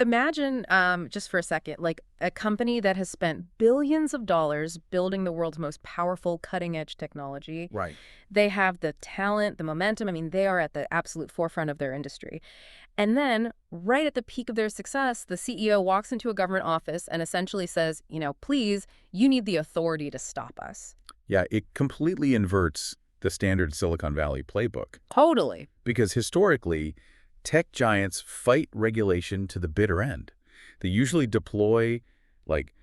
Imagine, just for a second, like a company that has spent billions of dollars building the world's most powerful cutting-edge technology. Right. They have the talent, the momentum. I mean, they are at the absolute forefront of their industry. And then, right at the peak of their success, the CEO walks into a government office and essentially says, please, you need the authority to stop us. Yeah, it completely inverts the standard Silicon Valley playbook. Totally. Because historically, tech giants fight regulation to the bitter end. They usually deploy, like,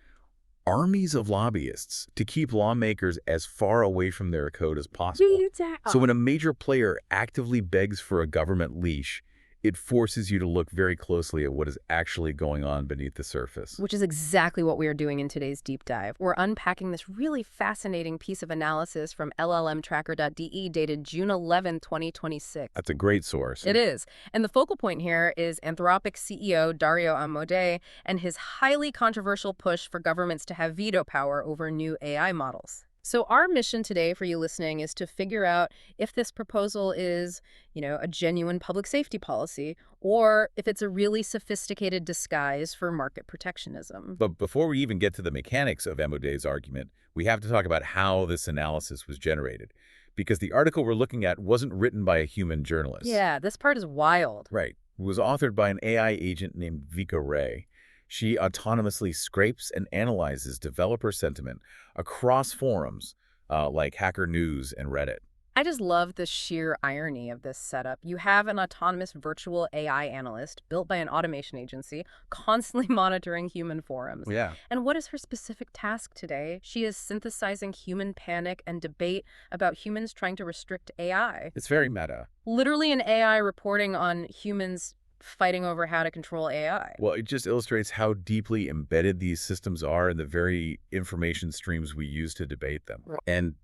armies of lobbyists to keep lawmakers as far away from their code as possible. So when a major player actively begs for a government leash, it forces you to look very closely at what is actually going on beneath the surface. Which is exactly what we are doing in today's deep dive. We're unpacking this really fascinating piece of analysis from llmtracker.de dated June 11, 2026. That's a great source. It is. And the focal point here is Anthropic CEO Dario Amodei and his highly controversial push for governments to have veto power over new AI models. So our mission today for you listening is to figure out if this proposal is, a genuine public safety policy or if it's a really sophisticated disguise for market protectionism. But before we even get to the mechanics of Amodei's argument, we have to talk about how this analysis was generated. Because the article we're looking at wasn't written by a human journalist. Yeah, this part is wild. Right. It was authored by an AI agent named Vika Ray. She autonomously scrapes and analyzes developer sentiment across forums like Hacker News and Reddit. I just love the sheer irony of this setup. You have an autonomous virtual AI analyst built by an automation agency constantly monitoring human forums. Yeah. And what is her specific task today? She is synthesizing human panic and debate about humans trying to restrict AI. It's very meta. Literally an AI reporting on humans fighting over how to control AI. Well, it just illustrates how deeply embedded these systems are in the very information streams we use to debate them. Right. And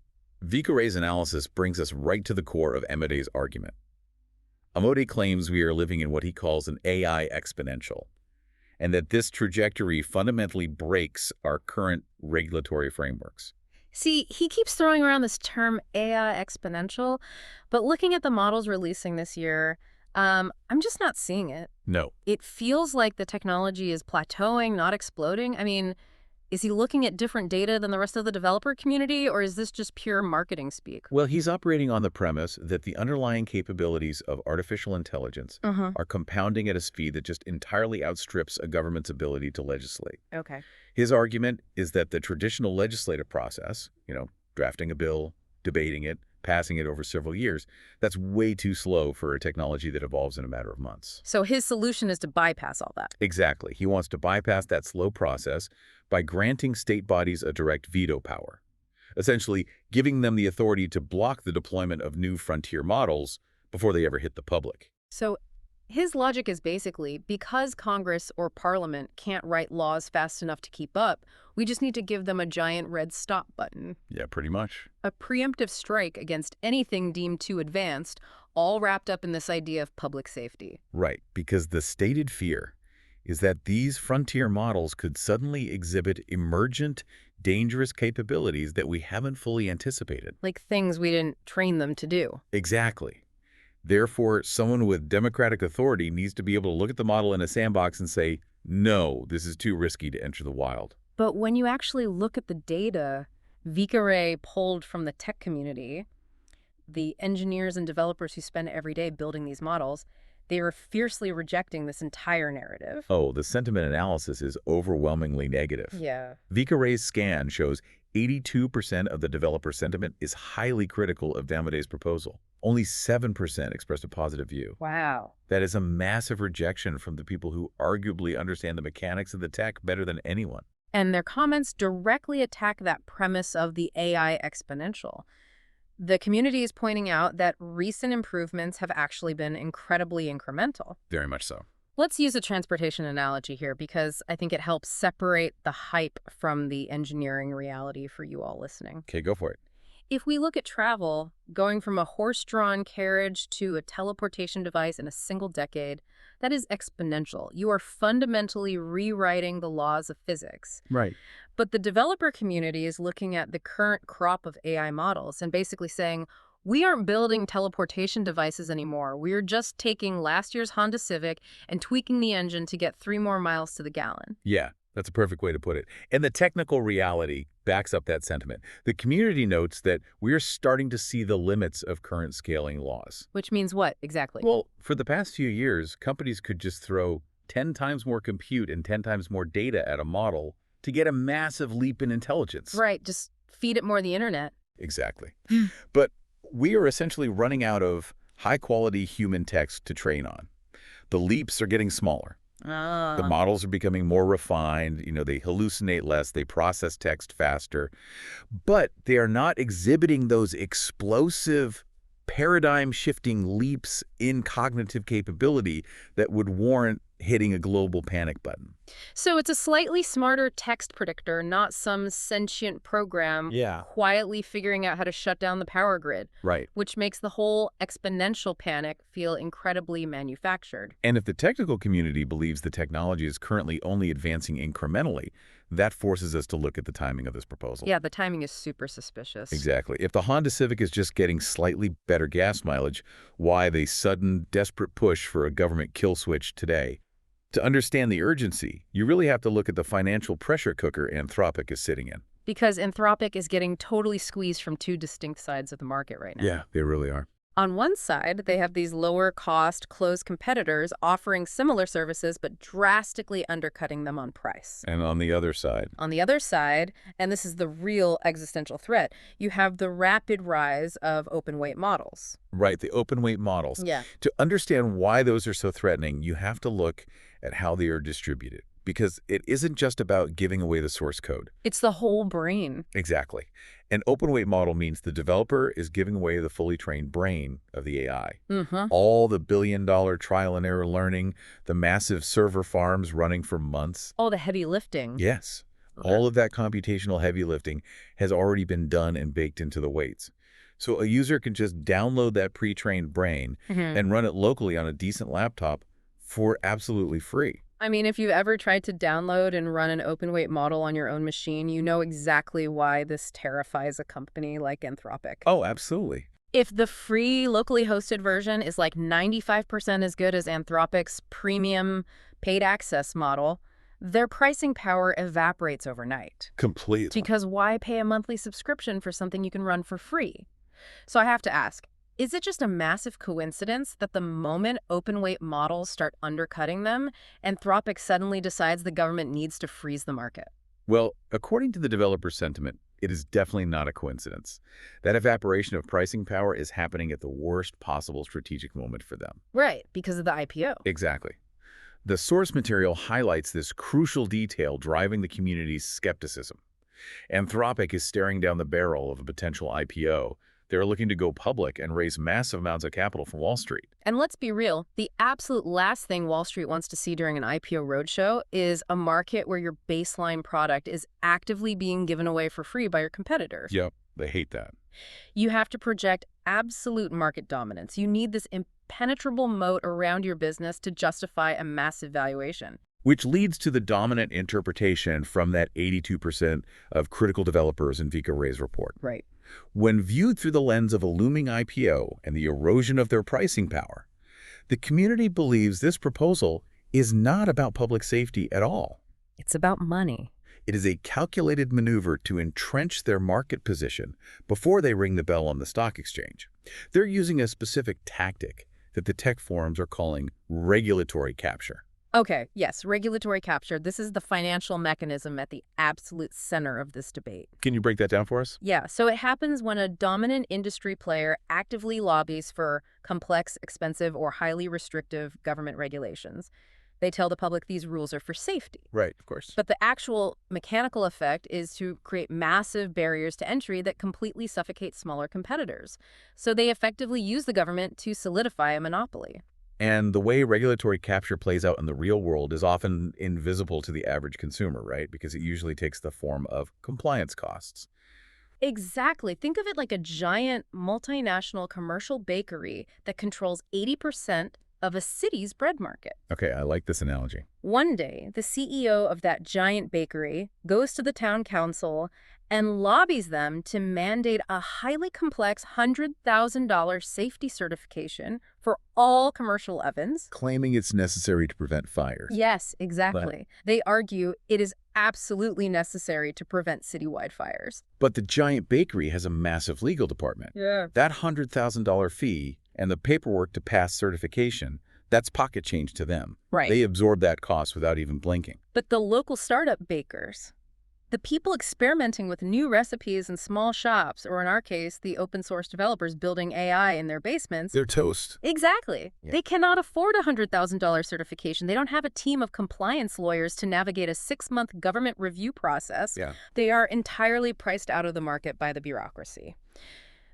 Vika Ray's analysis brings us right to the core of Amodei's argument. Amodei claims we are living in what he calls an AI exponential, and that this trajectory fundamentally breaks our current regulatory frameworks. See, he keeps throwing around this term AI exponential, but looking at the models releasing this year, I'm just not seeing it. No. It feels like the technology is plateauing, not exploding. I mean, is he looking at different data than the rest of the developer community, or is this just pure marketing speak? Well, he's operating on the premise that the underlying capabilities of artificial intelligence are compounding at a speed that just entirely outstrips a government's ability to legislate. Okay. His argument is that the traditional legislative process, drafting a bill, debating it, passing it over several years, that's way too slow for a technology that evolves in a matter of months. So his solution is to bypass all that. Exactly. He wants to bypass that slow process by granting state bodies a direct veto power, essentially giving them the authority to block the deployment of new frontier models before they ever hit the public. So his logic is basically, because Congress or Parliament can't write laws fast enough to keep up, we just need to give them a giant red stop button. Yeah, pretty much. A preemptive strike against anything deemed too advanced, all wrapped up in this idea of public safety. Right, because the stated fear is that these frontier models could suddenly exhibit emergent, dangerous capabilities that we haven't fully anticipated. Like things we didn't train them to do. Exactly. Therefore, someone with democratic authority needs to be able to look at the model in a sandbox and say, no, this is too risky to enter the wild. But when you actually look at the data Vika Ray pulled from the tech community, the engineers and developers who spend every day building these models, they are fiercely rejecting this entire narrative. Oh, the sentiment analysis is overwhelmingly negative. Yeah. Vika Ray's scan shows 82% of the developer sentiment is highly critical of Amodei's proposal. Only 7% expressed a positive view. Wow. That is a massive rejection from the people who arguably understand the mechanics of the tech better than anyone. And their comments directly attack that premise of the AI exponential. The community is pointing out that recent improvements have actually been incredibly incremental. Very much so. Let's use a transportation analogy here because I think it helps separate the hype from the engineering reality for you all listening. Okay, go for it. If we look at travel, going from a horse-drawn carriage to a teleportation device in a single decade, that is exponential. You are fundamentally rewriting the laws of physics. Right. But the developer community is looking at the current crop of AI models and basically saying, We aren't building teleportation devices anymore. We're just taking last year's Honda Civic and tweaking the engine to get 3 more miles to the gallon. Yeah, that's a perfect way to put it. And the technical reality backs up that sentiment. The community notes that we're starting to see the limits of current scaling laws. Which means what, exactly? Well, for the past few years, companies could just throw 10 times more compute and 10 times more data at a model to get a massive leap in intelligence. Right, just feed it more of the internet. Exactly. But we are essentially running out of high-quality human text to train on. The leaps are getting smaller. The models are becoming more refined. They hallucinate less. They process text faster. But they are not exhibiting those explosive, paradigm-shifting leaps in cognitive capability that would warrant hitting a global panic button. So it's a slightly smarter text predictor, not some sentient program quietly figuring out how to shut down the power grid. Right. Which makes the whole exponential panic feel incredibly manufactured. And if the technical community believes the technology is currently only advancing incrementally, that forces us to look at the timing of this proposal. Yeah, the timing is super suspicious. Exactly. If the Honda Civic is just getting slightly better gas mileage, why the sudden, desperate push for a government kill switch today? To understand the urgency, you really have to look at the financial pressure cooker Anthropic is sitting in. Because Anthropic is getting totally squeezed from 2 distinct sides of the market right now. Yeah, they really are. On one side, they have these lower-cost, closed competitors offering similar services but drastically undercutting them on price. And on the other side? On the other side, and this is the real existential threat, you have the rapid rise of open-weight models. Right, the open-weight models. Yeah. To understand why those are so threatening, you have to look at how they are distributed, because it isn't just about giving away the source code. It's the whole brain. Exactly. An open-weight model means the developer is giving away the fully trained brain of the AI. All the billion-dollar trial-and-error learning, the massive server farms running for months. All the heavy lifting. Yes. All of that computational heavy lifting has already been done and baked into the weights. So a user can just download that pre-trained brain and run it locally on a decent laptop for absolutely free. I mean, if you've ever tried to download and run an open-weight model on your own machine, you know exactly why this terrifies a company like Anthropic. Oh, absolutely. If the free, locally hosted version is like 95% as good as Anthropic's premium paid access model, their pricing power evaporates overnight. Completely. Because why pay a monthly subscription for something you can run for free? So I have to ask, is it just a massive coincidence that the moment open-weight models start undercutting them, Anthropic suddenly decides the government needs to freeze the market? Well, according to the developer sentiment, it is definitely not a coincidence. That evaporation of pricing power is happening at the worst possible strategic moment for them. Right, because of the IPO. Exactly. The source material highlights this crucial detail driving the community's skepticism. Anthropic is staring down the barrel of a potential IPO. They're looking to go public and raise massive amounts of capital from Wall Street. And let's be real, the absolute last thing Wall Street wants to see during an IPO roadshow is a market where your baseline product is actively being given away for free by your competitors. Yep, they hate that. You have to project absolute market dominance. You need this impenetrable moat around your business to justify a massive valuation. Which leads to the dominant interpretation from that 82% of critical developers in Vika Ray's report. Right. When viewed through the lens of a looming IPO and the erosion of their pricing power, the community believes this proposal is not about public safety at all. It's about money. It is a calculated maneuver to entrench their market position before they ring the bell on the stock exchange. They're using a specific tactic that the tech forums are calling regulatory capture. Okay, yes, regulatory capture. This is the financial mechanism at the absolute center of this debate. Can you break that down for us? Yeah, so it happens when a dominant industry player actively lobbies for complex, expensive, or highly restrictive government regulations. They tell the public these rules are for safety. Right, of course. But the actual mechanical effect is to create massive barriers to entry that completely suffocate smaller competitors. So they effectively use the government to solidify a monopoly. And the way regulatory capture plays out in the real world is often invisible to the average consumer, right? Because it usually takes the form of compliance costs. Exactly. Think of it like a giant multinational commercial bakery that controls 80% of a city's bread market. Okay, I like this analogy. One day, the CEO of that giant bakery goes to the town council and lobbies them to mandate a highly complex $100,000 safety certification for all commercial ovens. Claiming it's necessary to prevent fires. Yes, But, exactly. They argue it is absolutely necessary to prevent citywide fires. but the giant bakery has a massive legal department. Yeah. That $100,000 fee and the paperwork to pass certification, that's pocket change to them. Right. They absorb that cost without even blinking. But the local startup bakers, the people experimenting with new recipes in small shops, or in our case, the open source developers building AI in their basements. They're toast. Exactly. Yeah. They cannot afford a $100,000 certification. They don't have a team of compliance lawyers to navigate a 6-month government review process. Yeah. They are entirely priced out of the market by the bureaucracy.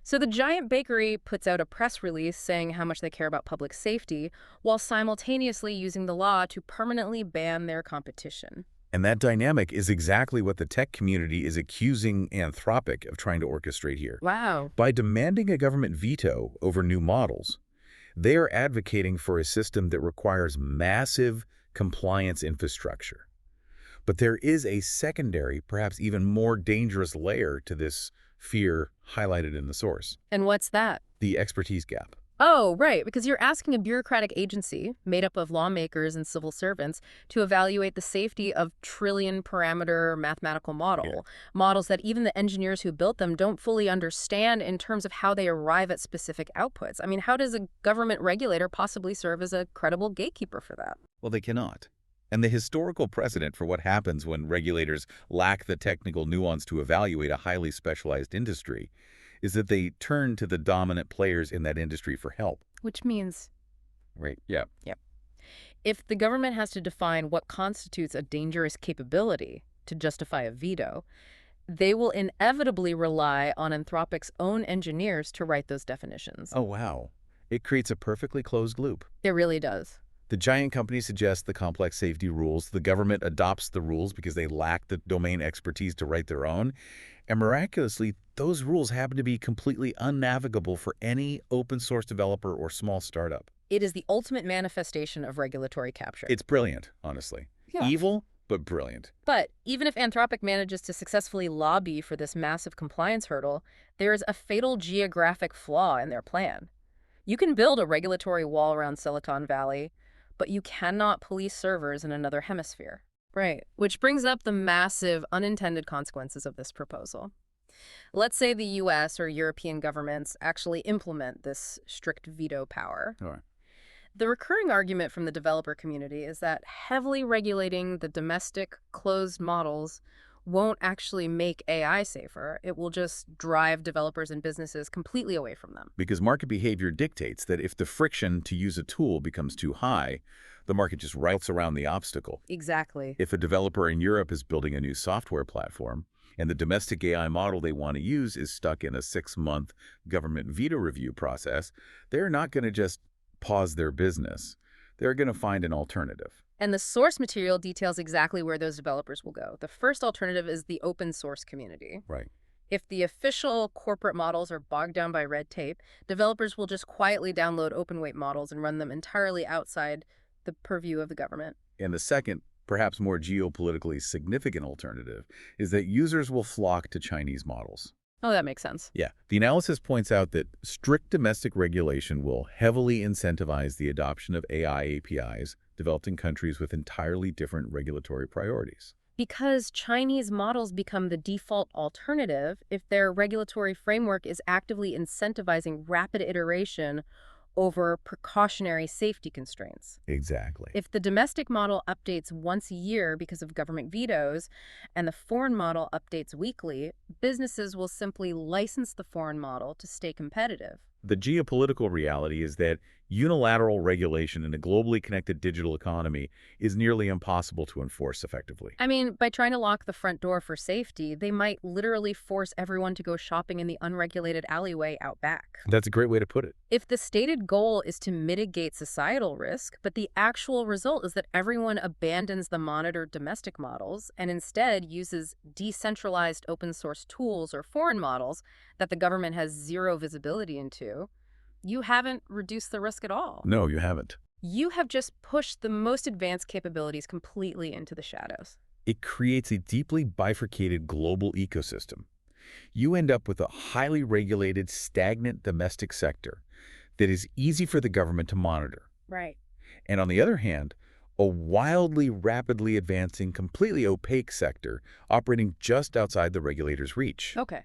So the giant bakery puts out a press release saying how much they care about public safety, while simultaneously using the law to permanently ban their competition. And that dynamic is exactly what the tech community is accusing Anthropic of trying to orchestrate here. Wow. By demanding a government veto over new models, they are advocating for a system that requires massive compliance infrastructure. But there is a secondary, perhaps even more dangerous layer to this fear highlighted in the source: And what's that? the expertise gap. Oh, right, because you're asking a bureaucratic agency made up of lawmakers and civil servants to evaluate the safety of trillion-parameter mathematical models that even the engineers who built them don't fully understand in terms of how they arrive at specific outputs. I mean, how does a government regulator possibly serve as a credible gatekeeper for that? Well, they cannot. And the historical precedent for what happens when regulators lack the technical nuance to evaluate a highly specialized industry is that they turn to the dominant players in that industry for help. Which means, Right. Yeah. if the government has to define what constitutes a dangerous capability to justify a veto, they will inevitably rely on Anthropic's own engineers to write those definitions. Oh, wow. It creates a perfectly closed loop. It really does. The giant companies suggest the complex safety rules. The government adopts the rules because they lack the domain expertise to write their own. And miraculously, those rules happen to be completely unnavigable for any open source developer or small startup. It is the ultimate manifestation of regulatory capture. It's brilliant, honestly. Yeah. Evil, but brilliant. But even if Anthropic manages to successfully lobby for this massive compliance hurdle, there is a fatal geographic flaw in their plan. You can build a regulatory wall around Silicon Valley, but you cannot police servers in another hemisphere. Right. Which brings up the massive unintended consequences of this proposal. Let's say the US or European governments actually implement this strict veto power. All right. The recurring argument from the developer community is that heavily regulating the domestic closed models won't actually make AI safer. It will just drive developers and businesses completely away from them. Because market behavior dictates that if the friction to use a tool becomes too high, the market just routes around the obstacle. Exactly. If a developer in Europe is building a new software platform and the domestic AI model they want to use is stuck in a 6-month government veto review process, they're not going to just pause their business. They're going to find an alternative. And the source material details exactly where those developers will go. The first alternative is the open source community. Right. If the official corporate models are bogged down by red tape, developers will just quietly download open-weight models and run them entirely outside the purview of the government. And the second, perhaps more geopolitically significant alternative is that users will flock to Chinese models. Oh, that makes sense. Yeah. The analysis points out that strict domestic regulation will heavily incentivize the adoption of AI APIs developed in countries with entirely different regulatory priorities. Because Chinese models become the default alternative if their regulatory framework is actively incentivizing rapid iteration over precautionary safety constraints. Exactly. If the domestic model updates once a year because of government vetoes and the foreign model updates weekly, businesses will simply license the foreign model to stay competitive. The geopolitical reality is that unilateral regulation in a globally connected digital economy is nearly impossible to enforce effectively. I mean, by trying to lock the front door for safety, they might literally force everyone to go shopping in the unregulated alleyway out back. That's a great way to put it. If the stated goal is to mitigate societal risk, but the actual result is that everyone abandons the monitored domestic models and instead uses decentralized open source tools or foreign models that the government has zero visibility into, you haven't reduced the risk at all. No, you haven't. You have just pushed the most advanced capabilities completely into the shadows. It creates a deeply bifurcated global ecosystem. You end up with a highly regulated, stagnant domestic sector that is easy for the government to monitor. Right. And on the other hand, a wildly rapidly advancing, completely opaque sector operating just outside the regulator's reach. Okay.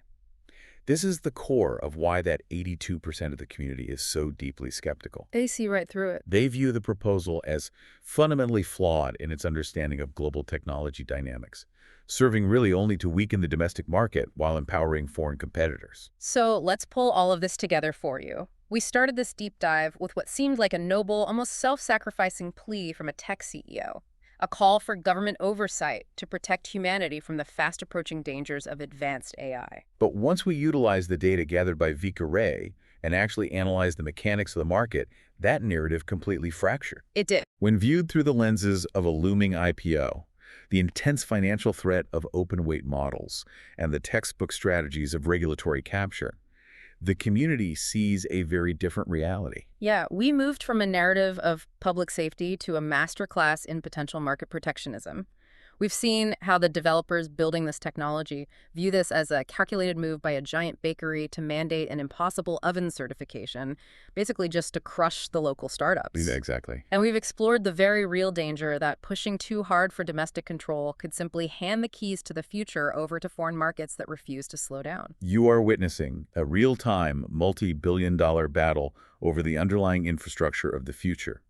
This is the core of why that 82% of the community is so deeply skeptical. They see right through it. They view the proposal as fundamentally flawed in its understanding of global technology dynamics, serving really only to weaken the domestic market while empowering foreign competitors. So let's pull all of this together for you. We started this deep dive with what seemed like a noble, almost self-sacrificing plea from a tech CEO, a call for government oversight to protect humanity from the fast-approaching dangers of advanced AI. But once we utilize the data gathered by Vika Ray and actually analyze the mechanics of the market, that narrative completely fractured. It did. When viewed through the lenses of a looming IPO, the intense financial threat of open-weight models, and the textbook strategies of regulatory capture, the community sees a very different reality. Yeah, we moved from a narrative of public safety to a masterclass in potential market protectionism. We've seen how the developers building this technology view this as a calculated move by a giant bakery to mandate an impossible oven certification, basically just to crush the local startups. Yeah, exactly. And we've explored the very real danger that pushing too hard for domestic control could simply hand the keys to the future over to foreign markets that refuse to slow down. You are witnessing a real-time, multi-billion-dollar battle over the underlying infrastructure of the future.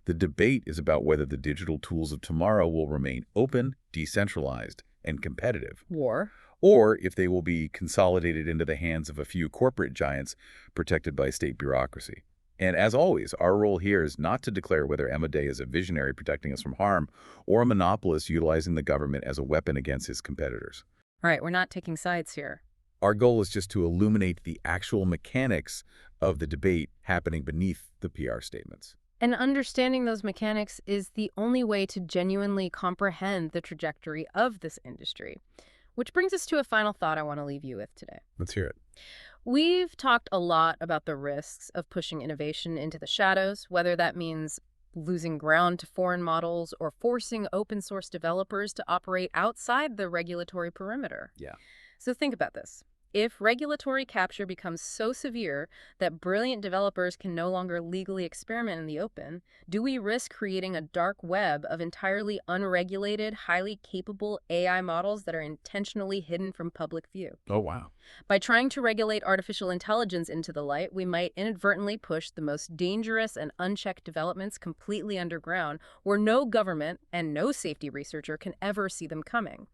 The debate is about whether the digital tools of tomorrow will remain open, decentralized, and competitive, War. or if they will be consolidated into the hands of a few corporate giants protected by state bureaucracy. And as always, our role here is not to declare whether Amodei is a visionary protecting us from harm or a monopolist utilizing the government as a weapon against his competitors. All right, we're not taking sides here. Our goal is just to illuminate the actual mechanics of the debate happening beneath the PR statements. And understanding those mechanics is the only way to genuinely comprehend the trajectory of this industry. Which brings us to a final thought I want to leave you with today. Let's hear it. We've talked a lot about the risks of pushing innovation into the shadows, whether that means losing ground to foreign models or forcing open source developers to operate outside the regulatory perimeter. Yeah. So think about this. If regulatory capture becomes so severe that brilliant developers can no longer legally experiment in the open, do we risk creating a dark web of entirely unregulated, highly capable AI models that are intentionally hidden from public view? Oh, wow. By trying to regulate artificial intelligence into the light, we might inadvertently push the most dangerous and unchecked developments completely underground, where no government and no safety researcher can ever see them coming.